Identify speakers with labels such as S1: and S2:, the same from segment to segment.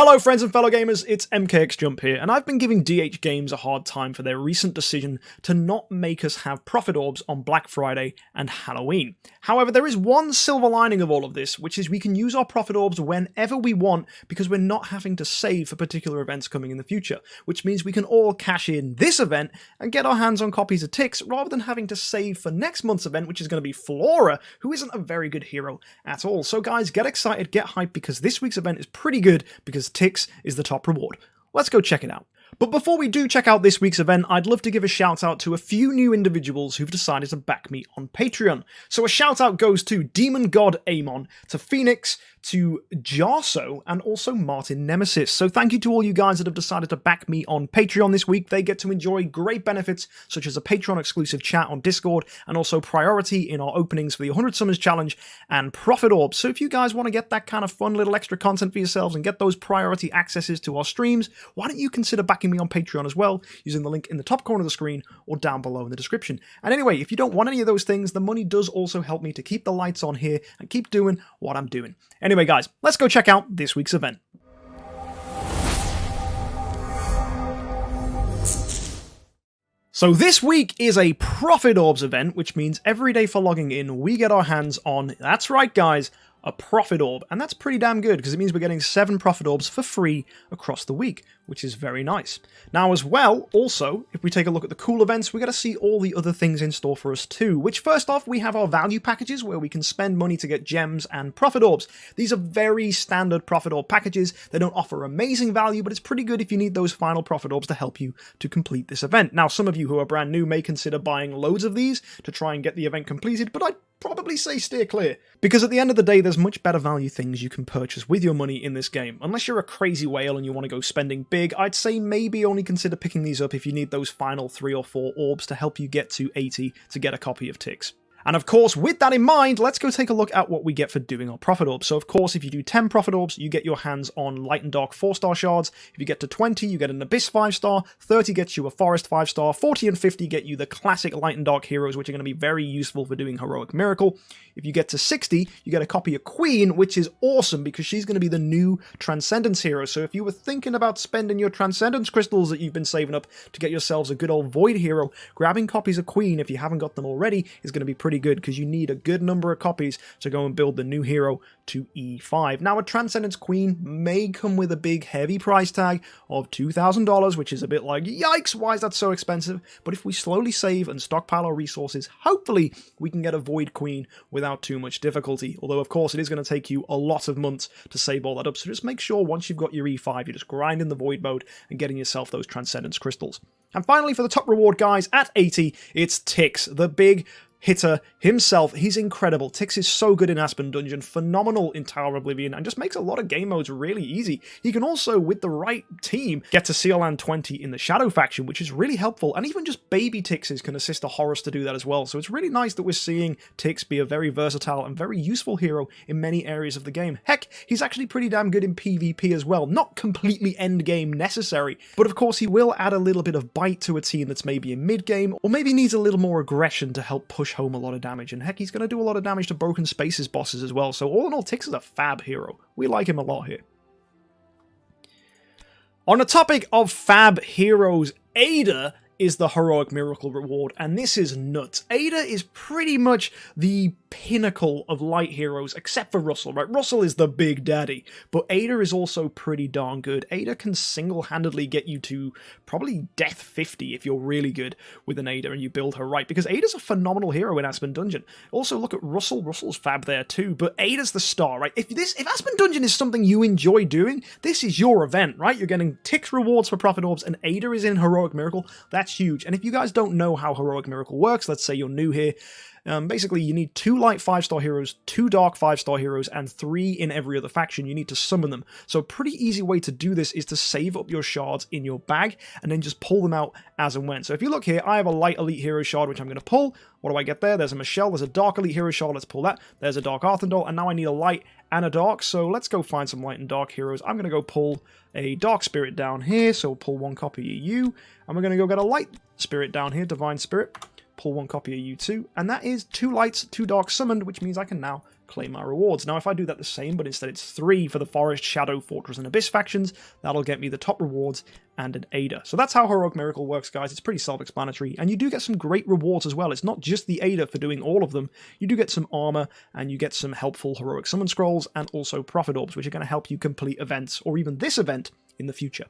S1: Hello friends and fellow gamers, it's MKxJUMP here, and I've been giving DH Games a hard time for their recent decision to not make us have Prophet Orbs on Black Friday and Halloween. However, there is one silver lining of all of this, which is we can use our Prophet Orbs whenever we want because we're not having to save for particular events coming in the future, which means we can all cash in this event and get our hands on copies of Tix rather than having to save for next month's event, which is going to be Flora, who isn't a very good hero at all. So guys, get excited, get hyped, because this week's event is pretty good because Tix is the top reward. Let's go check it out. But before we do check out this week's event, I'd love to give a shout out to a few new individuals who've decided to back me on Patreon. So a shout out goes to Demon God Amon, to Phoenix, to Jarso, and also Martin Nemesis. So thank you to all you guys that have decided to back me on Patreon this week. They get to enjoy great benefits such as a Patreon exclusive chat on Discord, and also priority in our openings for the 100 Summons Challenge and Prophet Orb. So if you guys want to get that kind of fun little extra content for yourselves and get those priority accesses to our streams, why don't you consider backing me on Patreon as well, using the link in the top corner of the screen or down below in the description. And anyway, if you don't want any of those things, the money does also help me to keep the lights on here and keep doing what I'm doing. Anyway guys, let's go check out this week's event. So this week is a Prophet Orbs event, which means every day for logging in, we get our hands on, that's right guys, a Prophet Orb, and that's pretty damn good because it means we're getting 7 Prophet Orbs for free across the week, which is very nice. Now as well, also, if we take a look at the cool events, we got to see all the other things in store for us too, which first off, we have our value packages where we can spend money to get gems and Prophet Orbs. These are very standard Prophet Orb packages. They don't offer amazing value, but it's pretty good if you need those final Prophet Orbs to help you to complete this event. Now some of you who are brand new may consider buying loads of these to try and get the event completed, but I'd probably say steer clear, because at the end of the day there's much better value things you can purchase with your money in this game. Unless you're a crazy whale and you want to go spending big, I'd say maybe only consider picking these up if you need those final 3 or 4 orbs to help you get to 80 to get a copy of Tix. And of course, with that in mind, let's go take a look at what we get for doing our Prophet Orbs. So of course, if you do 10 Prophet Orbs, you get your hands on Light and Dark 4-star shards. If you get to 20, you get an Abyss 5-star, 30 gets you a Forest 5-star, 40 and 50 get you the classic Light and Dark heroes, which are going to be very useful for doing Heroic Miracle. If you get to 60, you get a copy of Queen, which is awesome because she's going to be the new Transcendence hero. So if you were thinking about spending your Transcendence crystals that you've been saving up to get yourselves a good old Void hero, grabbing copies of Queen, if you haven't got them already, is going to be pretty good because you need a good number of copies to go and build the new hero to E5. Now, a Transcendence Queen may come with a big heavy price tag of $2,000, which is a bit like, yikes, why is that so expensive? But if we slowly save and stockpile our resources, hopefully we can get a Void Queen without too much difficulty. Although, of course, it is going to take you a lot of months to save all that up. So just make sure once you've got your E5, you're just grinding the Void mode and getting yourself those Transcendence crystals. And finally, for the top reward, guys, at 80, it's Tix, the big hitter himself. He's incredible. Tix is so good in Aspen Dungeon, phenomenal in Tower of Oblivion, and just makes a lot of game modes really easy. He can also, with the right team, get to CLN 20 in the Shadow faction, which is really helpful, and even just baby Tixes can assist a Horus to do that as well. So it's really nice that we're seeing Tix be a very versatile and very useful hero in many areas of the game. Heck, he's actually pretty damn good in PvP as well. Not completely endgame necessary, but of course he will add a little bit of bite to a team that's maybe in mid-game, or maybe needs a little more aggression to help push home a lot of damage, and heck, he's going to do a lot of damage to Broken Spaces bosses as well. So all in all, Tix is a fab hero. We like him a lot here. On the topic of fab heroes, Aida is the Heroic Miracle reward, and this is nuts. Aida is pretty much the pinnacle of light heroes, except for Russell, right? Russell is the big daddy, but Aida is also pretty darn good. Aida can single-handedly get you to probably death 50 if you're really good with an Aida and you build her right, because Aida's a phenomenal hero in Aspen Dungeon. Also, look at Russell. Russell's fab there too, but Aida's the star, right? If Aspen Dungeon is something you enjoy doing, this is your event, right? You're getting Tix rewards for Prophet Orbs, and Aida is in Heroic Miracle. That's huge. And if you guys don't know how Heroic Miracle works, let's say you're new here, basically you need 2 light 5-star heroes, 2 dark 5-star heroes, and 3 in every other faction. You need to summon them. So a pretty easy way to do this is to save up your shards in your bag and then just pull them out as and when. So if you look here, I have a light elite hero shard which I'm going to pull. What do I get there? There's a Michelle, there's a dark elite hero shard, let's pull that. There's a dark Arthendal, and now I need a light and a dark, so let's go find some light and dark heroes. I'm going to go pull a dark spirit down here, so we'll pull 1 copy of you, and we're going to go get a light spirit down here, divine spirit, pull 1 copy of you too, and that is 2 lights, 2 darks summoned, which means I can now claim my rewards. Now, if I do that the same, but instead it's 3 for the Forest, Shadow, Fortress, and Abyss factions, that'll get me the top rewards and an Aida. So that's how Heroic Miracle works, guys. It's pretty self-explanatory, and you do get some great rewards as well. It's not just the Aida for doing all of them. You do get some armor, and you get some helpful Heroic Summon Scrolls, and also Prophet Orbs, which are going to help you complete events, or even this event, in the future.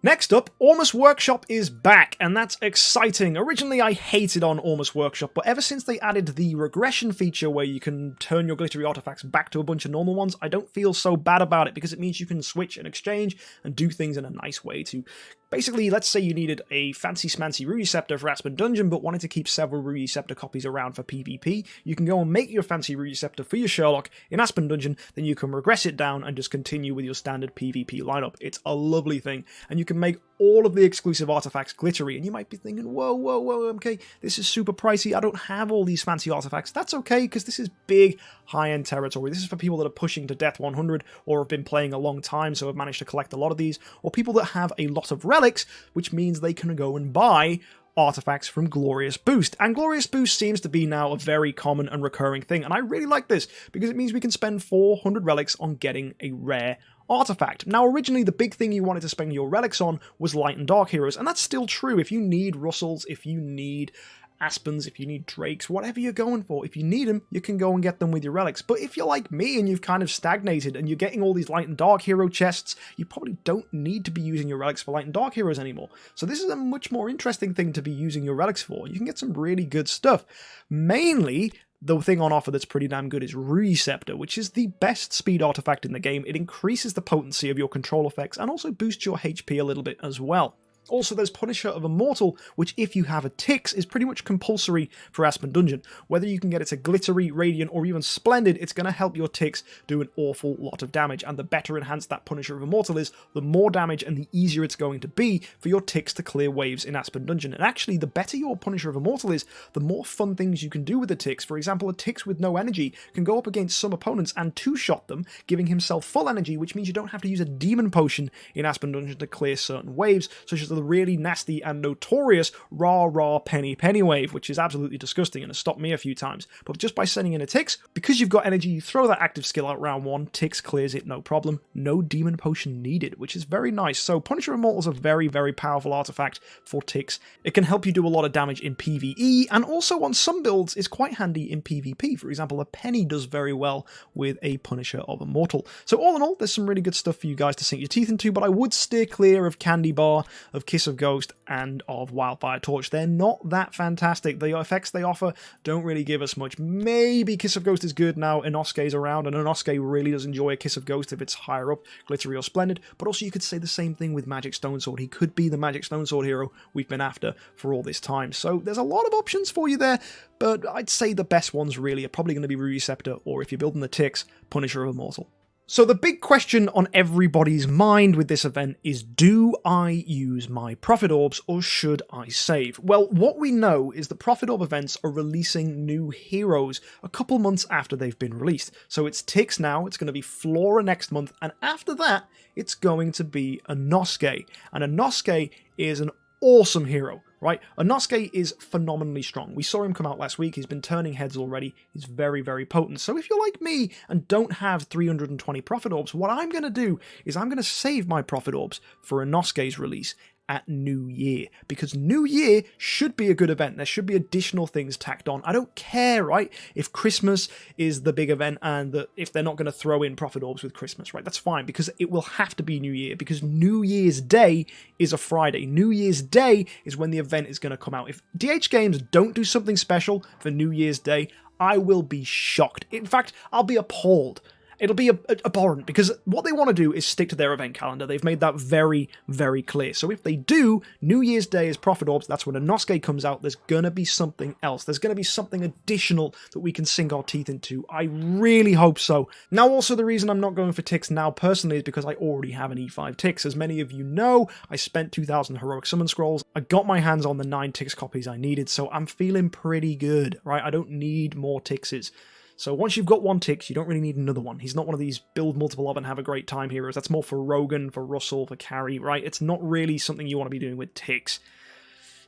S1: Next up, Ormus Workshop is back, and that's exciting. Originally, I hated on Ormus Workshop, but ever since they added the regression feature where you can turn your glittery artifacts back to a bunch of normal ones, I don't feel so bad about it, because it means you can switch and exchange and do things in a nice way to... Basically, let's say you needed a fancy smancy Ruby Scepter for Aspen Dungeon, but wanted to keep several Ruby Scepter copies around for PvP. You can go and make your fancy Ruby Scepter for your Sherlock in Aspen Dungeon, then you can regress it down and just continue with your standard PvP lineup. It's a lovely thing, and you can make all of the exclusive artifacts glittery, and you might be thinking, whoa, MK, this is super pricey, I don't have all these fancy artifacts. That's okay, because this is big, high-end territory. This is for people that are pushing to Death 100, or have been playing a long time, so have managed to collect a lot of these, or people that have a lot of relics, which means they can go and buy artifacts from Glorious Boost. And Glorious Boost seems to be now a very common and recurring thing, and I really like this, because it means we can spend 400 relics on getting a rare artifact. Now, originally, the big thing you wanted to spend your relics on was Light and Dark heroes, and that's still true. If you need Russells, if you need Aspens, if you need Drakes, whatever you're going for, if you need them, you can go and get them with your relics. But if you're like me and you've kind of stagnated and you're getting all these Light and Dark hero chests, you probably don't need to be using your relics for Light and Dark heroes anymore. So this is a much more interesting thing to be using your relics for. You can get some really good stuff. Mainly, the thing on offer that's pretty damn good is Ruby Scepter, which is the best speed artifact in the game. It increases the potency of your control effects and also boosts your HP a little bit as well. Also, there's Punisher of Immortal, which if you have a Tix is pretty much compulsory for Aspen Dungeon. Whether you can get it to Glittery, Radiant, or even Splendid, it's going to help your Tix do an awful lot of damage, and the better enhanced that Punisher of Immortal is, the more damage and the easier it's going to be for your Tix to clear waves in Aspen Dungeon. And actually, the better your Punisher of Immortal is, the more fun things you can do with the Tix. For example, a Tix with no energy can go up against some opponents and two-shot them, giving himself full energy, which means you don't have to use a Demon Potion in Aspen Dungeon to clear certain waves, such as the really nasty and notorious Rah Penny wave, which is absolutely disgusting and has stopped me a few times. But just by sending in a Tix, because you've got energy, you throw that active skill out round 1, Tix clears it, no problem. No Demon Potion needed, which is very nice. So Punisher of Immortal is a very, very powerful artifact for Tix. It can help you do a lot of damage in PvE, and also on some builds is quite handy in PvP. For example, a Penny does very well with a Punisher of Immortal. So all in all, there's some really good stuff for you guys to sink your teeth into, but I would steer clear of Candy Bar, of Kiss of Ghost, and of Wildfire Torch. They're not that fantastic. The effects they offer don't really give us much. Maybe Kiss of Ghost is good now Inosuke's around, and Inosuke really does enjoy a Kiss of Ghost if it's higher up, Glittery or Splendid, but also you could say the same thing with Magic Stone Sword. He could be the Magic Stone Sword hero we've been after for all this time. So there's a lot of options for you there, but I'd say the best ones really are probably going to be Ruby Scepter, or if you're building the Tix, Punisher of Immortal. So the big question on everybody's mind with this event is, do I use my Prophet Orbs or should I save? Well, what we know is the Prophet Orb events are releasing new heroes a couple months after they've been released. So it's Tix now, it's going to be Flora next month, and after that, it's going to be Inosuke. And Inosuke is an awesome hero, right? Inosuke is phenomenally strong. We saw him come out last week. He's been turning heads already. He's very, very potent. So if you're like me and don't have 320 Prophet Orbs, what I'm going to do is I'm going to save my Prophet Orbs for Inosuke's release at New Year, because New Year should be a good event. There should be additional things tacked on. I don't care, right, if Christmas is the big event and if they're not going to throw in Prophet Orbs with Christmas, right? That's fine, because it will have to be New Year, because New Year's Day is a Friday. New Year's Day is when the event is going to come out. If DH Games don't do something special for New Year's Day, I will be shocked. In fact, I'll be appalled. It'll be abhorrent, because what they want to do is stick to their event calendar. They've made that very, very clear. So if they do, New Year's Day is Prophet Orbs, that's when Inosuke comes out, there's going to be something else. There's going to be something additional that we can sink our teeth into. I really hope so. Now, also, the reason I'm not going for Tix now personally is because I already have an E5 Tix. As many of you know, I spent 2,000 Heroic Summon Scrolls. I got my hands on the 9 Tix copies I needed, so I'm feeling pretty good, right? I don't need more Tixes. So once you've got one Tix, you don't really need another one. He's not one of these build multiple of and have a great time heroes. That's more for Rogan, for Russell, for Carrie, right? It's not really something you want to be doing with Tix.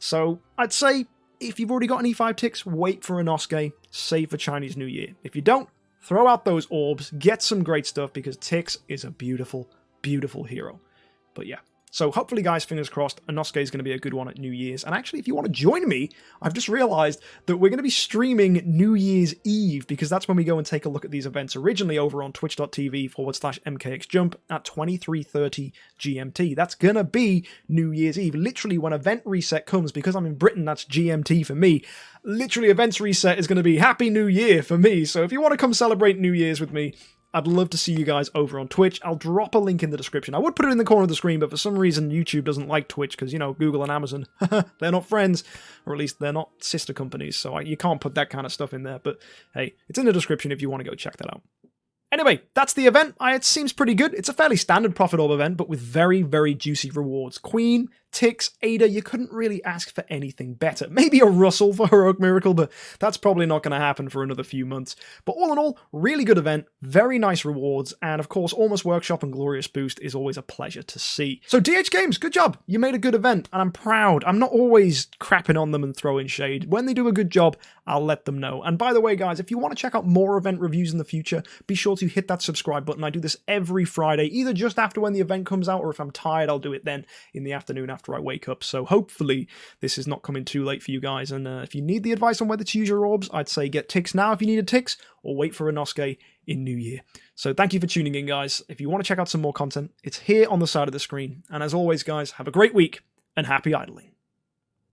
S1: So I'd say if you've already got an E5 Tix, wait for Inosuke, save for Chinese New Year. If you don't, throw out those orbs, get some great stuff, because Tix is a beautiful, beautiful hero. But yeah. So hopefully, guys, fingers crossed, Inosuke is going to be a good one at New Year's. And actually, if you want to join me, I've just realized that we're going to be streaming New Year's Eve, because that's when we go and take a look at these events originally over on twitch.tv/MKxJUMP at 23:30 GMT. That's going to be New Year's Eve. Literally, when event reset comes, because I'm in Britain, that's GMT for me. Literally, events reset is going to be Happy New Year for me. So if you want to come celebrate New Year's with me, I'd love to see you guys over on Twitch. I'll drop a link in the description. I would put it in the corner of the screen, but for some reason YouTube doesn't like Twitch because, you know, Google and Amazon, they're not friends, or at least they're not sister companies, so you can't put that kind of stuff in there. But hey, it's in the description if you want to go check that out. Anyway, that's the event. It seems pretty good. It's a fairly standard Prophet Orb event, but with very, very juicy rewards. Queen, Tix, Ada, you couldn't really ask for anything better. Maybe a Russell for Heroic Miracle, but that's probably not going to happen for another few months. But all in all, really good event, very nice rewards, and of course, Almost Workshop and Glorious Boost is always a pleasure to see. So DH Games, good job. You made a good event, and I'm proud. I'm not always crapping on them and throwing shade. When they do a good job, I'll let them know. And by the way, guys, if you want to check out more event reviews in the future, be sure to hit that subscribe button. I do this every Friday, either just after when the event comes out, or if I'm tired, I'll do it then in the afternoon after I wake up. So hopefully this is not coming too late for you guys. And if you need the advice on whether to use your orbs, I'd say get Tix now if you need a Tix, or wait for Inosuke in New Year. So thank you for tuning in, guys. If you want to check out some more content, it's here on the side of the screen. And as always, guys, have a great week and happy idling.